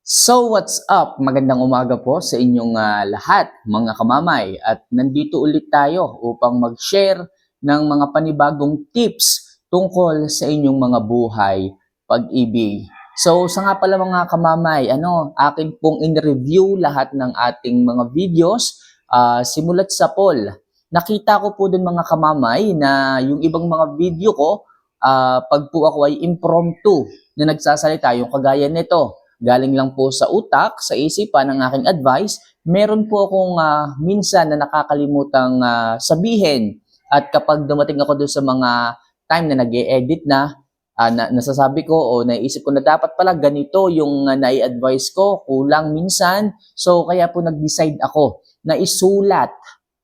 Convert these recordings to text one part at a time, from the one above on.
So what's up? Magandang umaga po sa inyong lahat mga kamamay at nandito ulit tayo upang mag-share ng mga panibagong tips tungkol sa inyong mga buhay pag-ibig. So sa nga pala mga kamamay, akin pong in-review lahat ng ating mga videos simulat sa poll. Nakita ko po dun mga kamamay na yung ibang mga video ko pag po ako ay impromptu na nagsasalita, yung kagaya nito. Galing lang po sa utak, sa isipan ng aking advice, meron po akong minsan na nakakalimutang sabihin. At kapag dumating ako doon sa mga time na nag-e-edit nasasabi ko o naisip ko na dapat pala ganito yung nai-advise ko, kulang minsan. So kaya po nag-decide ako na isulat.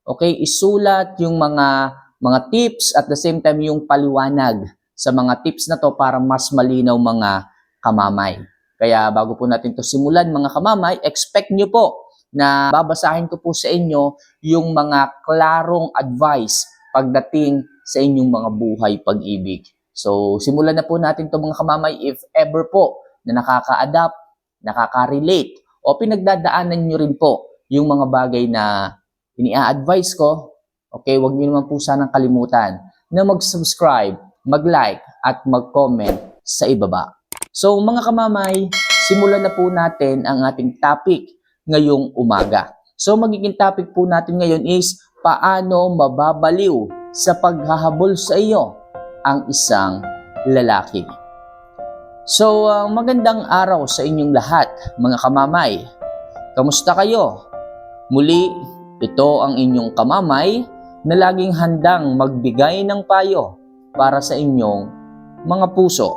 Okay, isulat yung mga tips at the same time yung paliwanag sa mga tips na to para mas malinaw mga kamamay. Kaya bago po natin to simulan mga kamamay, expect nyo po na babasahin ko po sa inyo yung mga klarong advice pagdating sa inyong mga buhay pag-ibig. So simulan na po natin to mga kamamay if ever po na nakaka-adapt, nakaka-relate o pinagdadaanan nyo rin po yung mga bagay na ini-advise ko. Okay, huwag nyo naman po sanang kalimutan na mag-subscribe, mag-like at mag-comment sa ibaba. So mga kamamay, simulan na po natin ang ating topic ngayong umaga. So magiging topic po natin ngayon is paano mababaliw sa paghahabol sa iyo ang isang lalaki. So magandang araw sa inyong lahat mga kamamay. Kamusta kayo? Muli, ito ang inyong kamamay na laging handang magbigay ng payo para sa inyong mga puso.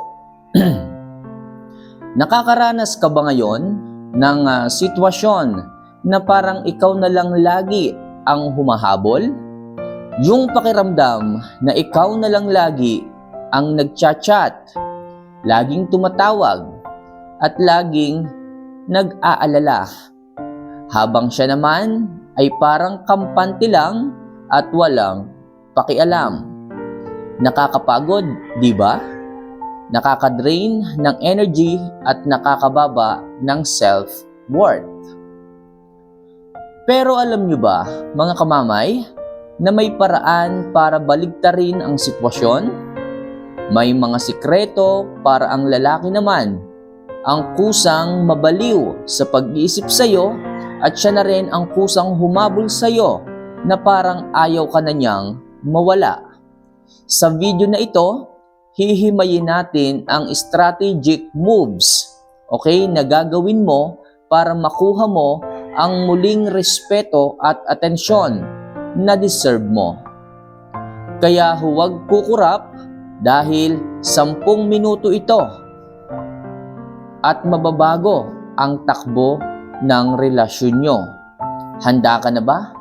Nakakaranas ka ba ngayon ng sitwasyon na parang ikaw na lang lagi ang humahabol? Yung pakiramdam na ikaw na lang lagi ang nagchat-chat, laging tumatawag, at laging nag-aalala. Habang siya naman ay parang kampante lang at walang pakialam. Nakakapagod, di ba? Nakaka-drain ng energy at nakakababa ng self-worth. Pero alam nyo ba, mga kamamay, na may paraan para baligtarin ang sitwasyon? May mga sikreto para ang lalaki naman ang kusang mabaliw sa pag-iisip sa'yo at siya na rin ang kusang humabol sa'yo na parang ayaw ka na niyang mawala. Sa video na ito, hihimayin natin ang strategic moves, okay, na gagawin mo para makuha mo ang muling respeto at atensyon na deserve mo. Kaya huwag kukurap dahil 10 minuto ito at mababago ang takbo ng relasyon nyo. Handa ka na ba?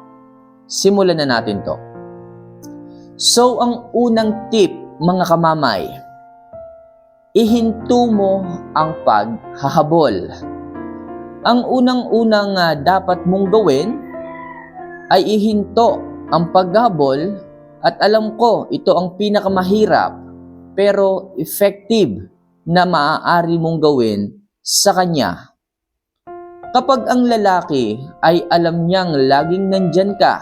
Simulan na natin to. So, ang unang tip mga kamamay, ihinto mo ang paghahabol. Ang unang-unang dapat mong gawin ay ihinto ang paghahabol at alam ko ito ang pinakamahirap pero effective na maaari mong gawin sa kanya. Kapag ang lalaki ay alam niyang laging nandyan ka,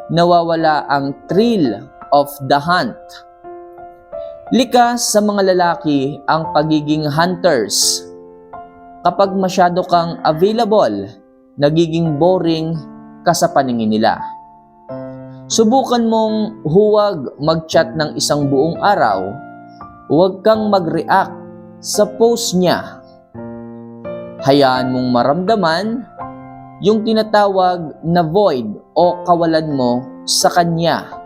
nawawala ang thrill of the hunt. Likas sa mga lalaki ang pagiging hunters. Kapag masyado kang available, nagiging boring ka sa paningin nila. Subukan mong huwag mag-chat ng isang buong araw, huwag kang mag-react sa post niya. Hayaan mong maramdaman yung tinatawag na void o kawalan mo sa kanya.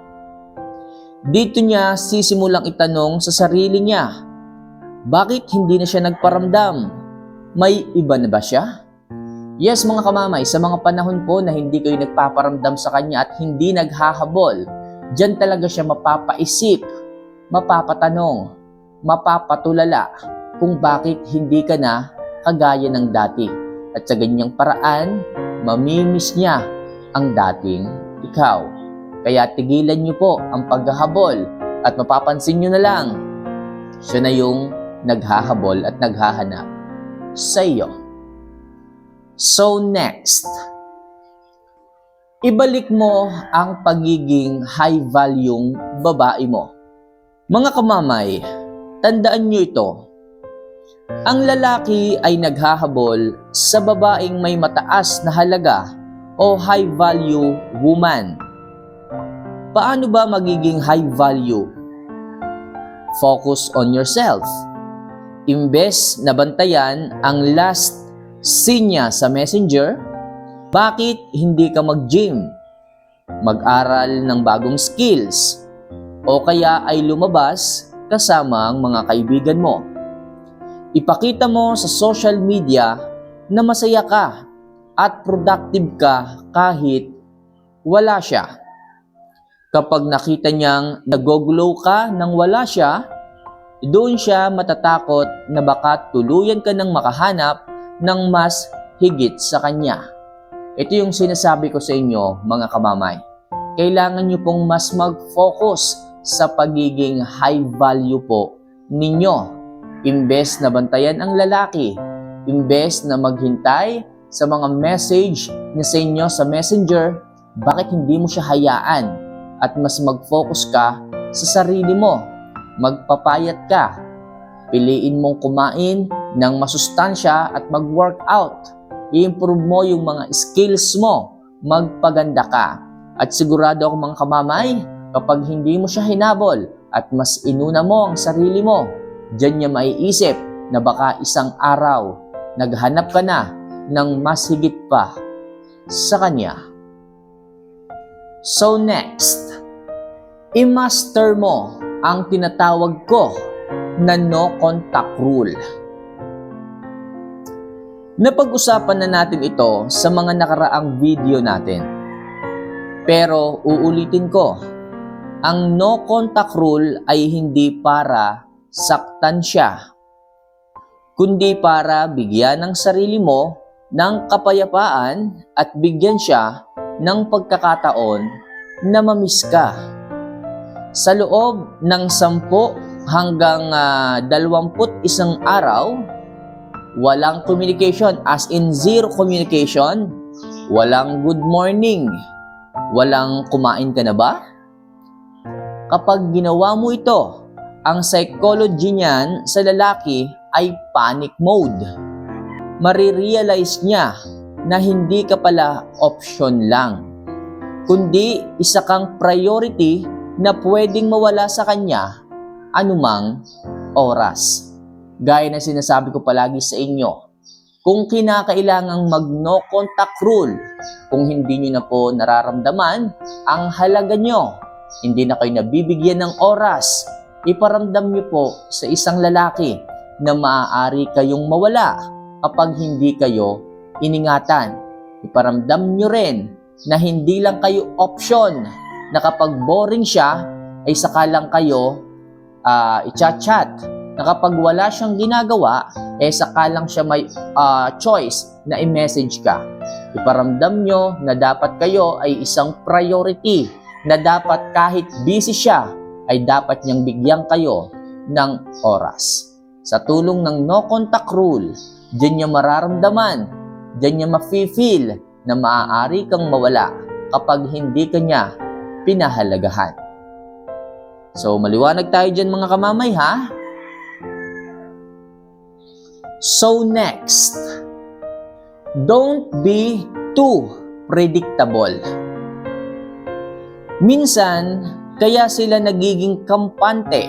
Dito niya sisimulang itanong sa sarili niya, bakit hindi na siya nagparamdam? May iba na ba siya? Yes mga kamamay, sa mga panahon po na hindi kayo nagpaparamdam sa kanya at hindi naghahabol, dyan talaga siya mapapaisip, mapapatanong, mapapatulala kung bakit hindi ka na kagaya ng dati. At sa ganyang paraan, mamimiss niya ang dating ikaw. Kaya tigilan niyo po ang paghahabol at mapapansin niyo na lang, siya na yung naghahabol at naghahanap sa iyo. So next, ibalik mo ang pagiging high value babae mo. Mga kamamay, tandaan nyo ito. Ang lalaki ay naghahabol sa babaeng may mataas na halaga o high value woman. Paano ba magiging high value? Focus on yourself. Imbes na bantayan ang last scene niya sa messenger, bakit hindi ka mag-gym, mag-aral ng bagong skills, o kaya ay lumabas kasama ang mga kaibigan mo? Ipakita mo sa social media na masaya ka at productive ka kahit wala siya. Kapag nakita niyang nag-glow ka nang wala siya, doon siya matatakot na baka tuluyan ka nang makahanap ng mas higit sa kanya. Ito yung sinasabi ko sa inyo, mga kamamay. Kailangan niyo pong mas mag-focus sa pagiging high value po ninyo. Imbes na bantayan ang lalaki, imbes na maghintay sa mga message na sa inyo sa messenger, bakit hindi mo siya hayaan at mas mag-focus ka sa sarili mo? Magpapayat ka. Piliin mong kumain ng masustansya at mag-workout. I-improve mo yung mga skills mo. Magpaganda ka. At sigurado ako, mga kamamay, kapag hindi mo siya hinabol at mas inuna mo ang sarili mo, diyan niya maiisip na baka isang araw naghanap ka na ng mas higit pa sa kanya. So next, i-master mo ang tinatawag ko na no contact rule. Napag-usapan na natin ito sa mga nakaraang video natin. Pero uulitin ko, ang no contact rule ay hindi para saktan siya, kundi para bigyan ng sarili mo ng kapayapaan at bigyan siya ng pagkakataon na mamiss ka. Sa loob ng 10 hanggang 21 araw, walang communication, as in zero communication, walang good morning, walang kumain ka na ba? Kapag ginawa mo ito, ang psychology niyan sa lalaki ay panic mode. Marirealize niya na hindi ka pala option lang, kundi isa kang priority na pwedeng mawala sa kanya anumang oras. Gaya na sinasabi ko palagi sa inyo, kung kinakailangang mag-no contact rule, kung hindi nyo na po nararamdaman ang halaga nyo, hindi na kayo nabibigyan ng oras, iparamdam nyo po sa isang lalaki na maaari kayong mawala kapag hindi kayo iningatan. Iparamdam nyo rin na hindi lang kayo option, na kapag boring siya, ay saka lang kayo i-chat-chat. Na kapag wala siyang ginagawa, saka lang siya may choice na i-message ka. Iparamdam nyo na dapat kayo ay isang priority, na dapat kahit busy siya, ay dapat niyang bigyan kayo ng oras. Sa tulong ng no contact rule, diyan niya mararamdaman, diyan niya mafe-feel na maaari kang mawala kapag hindi ka niya pinahalagahan. So, maliwanag tayo dyan, mga kamamay, ha? So next, don't be too predictable. Minsan, kaya sila nagiging kampante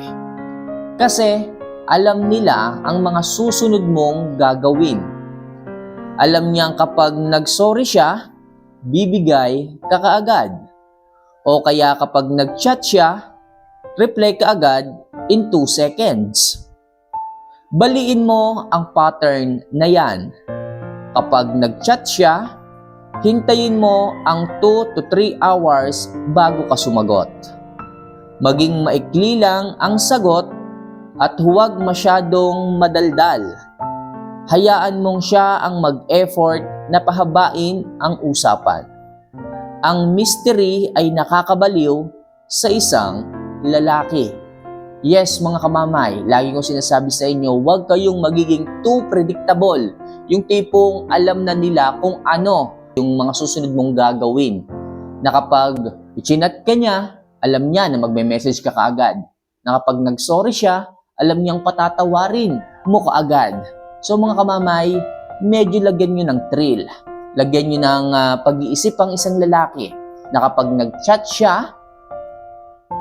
kasi alam nila ang mga susunod mong gagawin. Alam niyang kapag nag-sorry siya, bibigay ka kaagad. O kaya kapag nag-chat siya, reply ka agad in 2 seconds. Baliin mo ang pattern na yan. Kapag nag-chat siya, hintayin mo ang 2 to 3 hours bago ka sumagot. Maging maikli lang ang sagot at huwag masyadong madaldal. Hayaan mong siya ang mag-effort na pahabain ang usapan. Ang mystery ay nakakabaliw sa isang lalaki. Yes, mga kamamay, lagi kong sinasabi sa inyo, huwag kayong magiging too predictable. Yung tipong alam na nila kung ano yung mga susunod mong gagawin. Na kapag i-chinat ka niya, alam niya na magme-message ka kaagad. Na kapag nag-sorry siya, alam niyang patatawarin mo kaagad. So mga kamamay, medyo lagyan nyo ng thrill. Lagyan nyo ng pag-iisip ang isang lalaki. Na kapag nag-chat siya,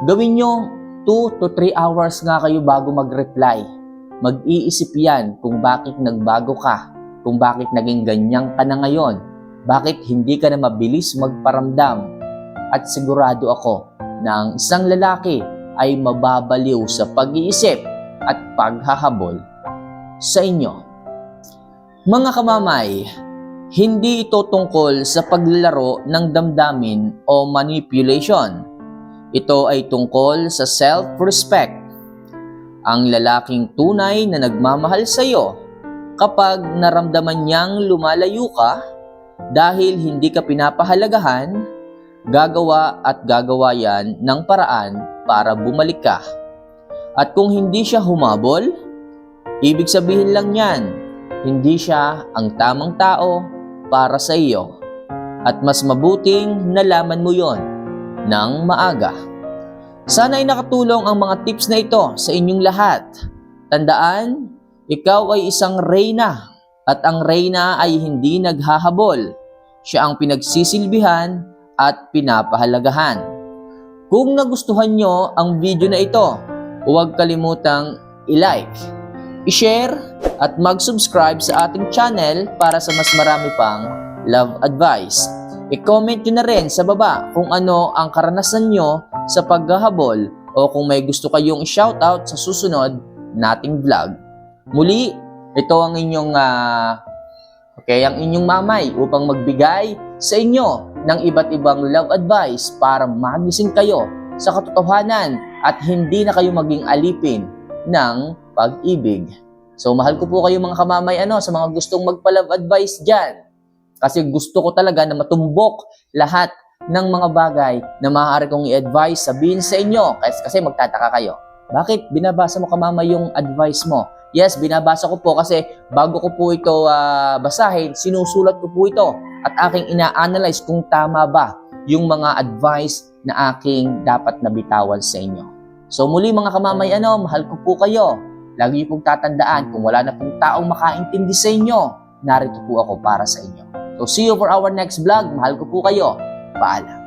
gawin nyo 2 to 3 hours nga kayo bago mag-reply. Mag-iisip yan kung bakit nagbago ka, kung bakit naging ganyan ka na ngayon, bakit hindi ka na mabilis magparamdam. At sigurado ako na ang isang lalaki ay mababaliw sa pag-iisip at paghahabol sa inyo. Mga kamamay, hindi ito tungkol sa paglalaro ng damdamin o manipulation. Ito ay tungkol sa self-respect. Ang lalaking tunay na nagmamahal sa iyo kapag naramdaman niyang lumalayo ka dahil hindi ka pinapahalagahan, gagawa at gagawa yan ng paraan para bumalik ka. At kung hindi siya humabol, ibig sabihin lang yan, hindi siya ang tamang tao para sa iyo. At mas mabuting nalaman mo yon ng maaga. Sana ay nakatulong ang mga tips na ito sa inyong lahat. Tandaan, ikaw ay isang reyna at ang reyna ay hindi naghahabol. Siya ang pinagsisilbihan at pinapahalagahan. Kung nagustuhan nyo ang video na ito, huwag kalimutang i-like, i-share at mag-subscribe sa ating channel para sa mas marami pang love advice. I-comment nyo na rin sa baba kung ano ang karanasan nyo sa paghahabol o kung may gusto kayong i-shoutout sa susunod nating vlog. Muli, ito ang inyong ang inyong mamay upang magbigay sa inyo ng iba't ibang love advice para magising kayo sa katotohanan at hindi na kayo maging alipin ng pag-ibig. So mahal ko po kayo mga kamamay sa mga gustong magpa-love advice dyan. Kasi gusto ko talaga na matumbok lahat ng mga bagay na maaari kong i-advise, sabihin sa inyo. Kasi magtataka kayo, bakit binabasa mo kamama yung advice mo? Yes, binabasa ko po kasi bago ko po ito basahin, sinusulat ko po ito at aking ina-analyze kung tama ba yung mga advice na aking dapat nabitawan sa inyo. So muli mga kamamay, mahal ko po kayo. Lagi pong tatandaan, kung wala na pong taong makaintindi sa inyo, narito po ako para sa inyo. So see you for our next vlog. Mahal ko po kayo. Paalam.